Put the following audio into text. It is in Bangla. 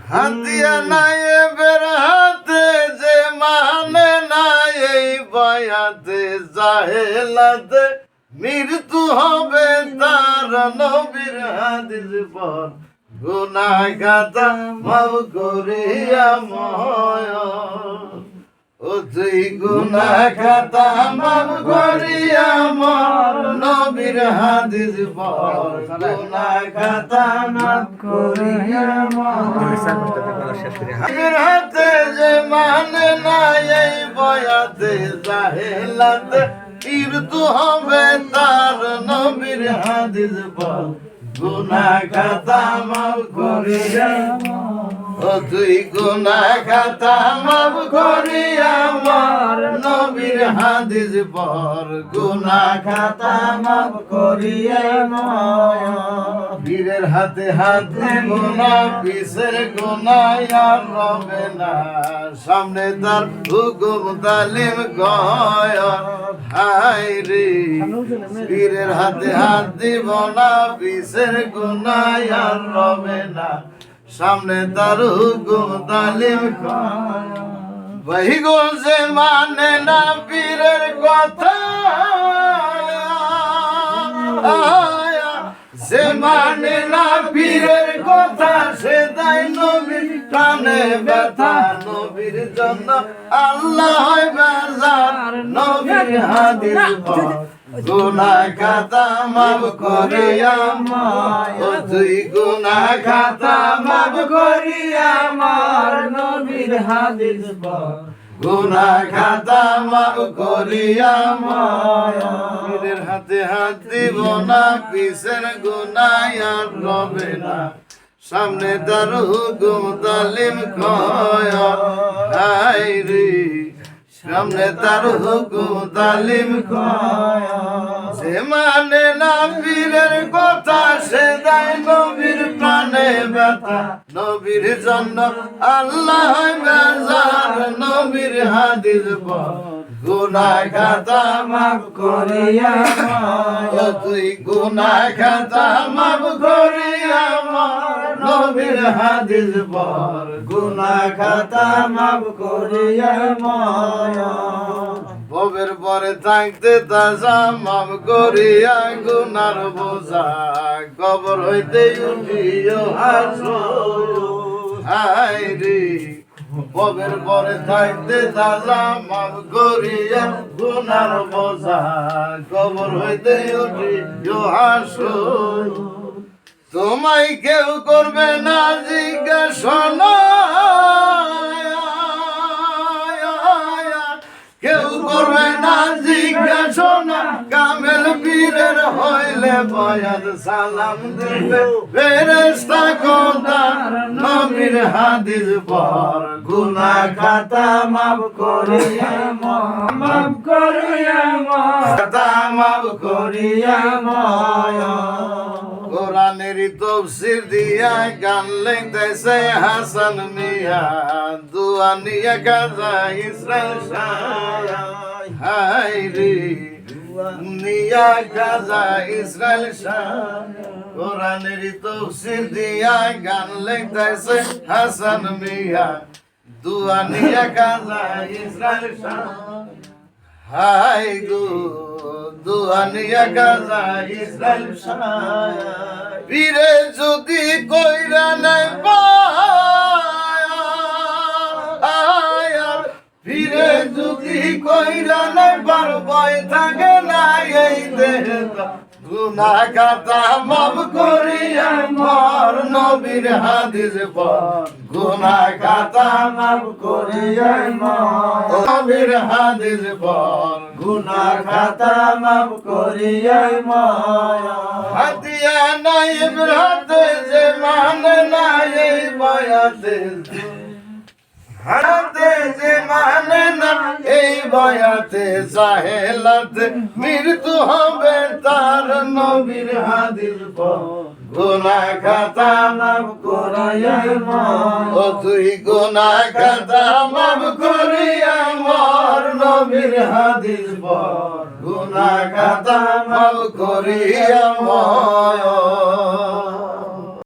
হাতিয়া নাই বের হাতে যে মানে নাই এই বয়াতে জাহেলাতে মৃত্যু হবে তার নবীর হাদিস পর গুনাহ খাতা মাফ করিয়া ময় ও তুই গুনাহ খাতা মাফ করিয়া মর নবীর হাদিস পর গুনাহ খাতা মাফ করিয়া মর নবীর হাতে যে মানে নাই এই বয়াতে জাহেলাতে মৃত্যু হবে তার নবীর হাদিস পর গুনাহ খাতা মাফ করিয়া ও তুই গুনাহ খাতা মাফ করিয়া মর নবীর হাদিস পর গুনাহ খাতা মাফ করিয়া মর পীরের হাতে হাত গুনাহ পিছের গুনাহ আর রবে না সামনে তার হুকুম তালিম গয় হায় রে পীরের হাতে হাত দিব না পিছের গুনাহ আর রবে না সামনে তার হুকুম তালিম বহি গোজে মানে না পীরের কথা সে মানে না পীরের কথা সে দেয় নবীর প্রাণে ব্যথা নবীর জন্য আল্লাহ বাজার নবীর হাদিস গুনাহ খাতা মাফ করিয়া মর ও তুই গুনাহ খাতা মাফ করিয়া মর নবীর হাদিস পর গুনাহ খাতা মাফ করিয়া মর পীরের হাতে হাত দিব না পিছের গুনাহ আর রবে না সামনে তার হুকুম তালিম কয় হায় রে সামনে তার হুকুম তালিম কয় সে মানে না পীরের কথা সে দেয় নবীর প্রাণে ব্যথা নবীর জন্য আল্লাহ বাজার নবীর হাদিস পর গুনাহ খাতা মাফ করিয়া মর তুই গুনাহ খাতা মাফ করিয়া মর নবীর হাদিস পর গুনাহ খাতা মাফ করিয়া মর ভবের পরে থাকতে তাজা মাফ করিয়া গুনার বোঝা কবর হইতে উঠিও হাসো হায় রে ভবের পরে থাকতে তাজা মাফ করিয়া গুনার বোঝা কবর হইতে উঠিও হাসো তোমায় কেউ করবে না জিজ্ঞাসা কেউ করবে না জিজ্ঞাসা কামেল পীরের হইলে বয়াত সালাম দিবে ফেরেশতা কোদার নবীর হাদিস পর গুনাহ খাতা মাফ করিয়া মাফ করিয়া খাতা মাফ করিয়া কোরআনের তফসির দিয়া গান লেখতেছে হাসান মিয়া দুয়া নিয়া গাজা ইসরাইল শাহ হায় রে নিয়া গাজা ইসরাইল শাহ কোরআনের তফসির দিয়া গান লেখতেছে হাসান মিয়া দুয়া নিয়া গাজা ইসরাইল শাহ হাই গো দুয়ানিয়া গাজা ইসরাইল শাহ পীরে যদি কইরা নাই পায় পীরে যদি কইরা নাই বার ভয় থাকে না এই দেহে গুনাহ খাতা মাফ করিয়া মর নবীর হাদিস পর গুনাহ খাতা মাফ করিয়া মর নবীর হাদিস পর গুনাহ খাতা মাফ করিয়া মর হাতিয়া নাই হাতে যে মানে নাই এই বয়াতে হাতে যে মানে না এই বয়াতে জাহেলাতে মৃত্যু হবে তার নবীর হাদিস পর গুনাহ খাতা মাফ করিয়া মর ও তুই গুনাহ খাতা মাফ করিয়া মর নবীর হাদিস পর গুনাহ খাতা মাফ করিয়া মর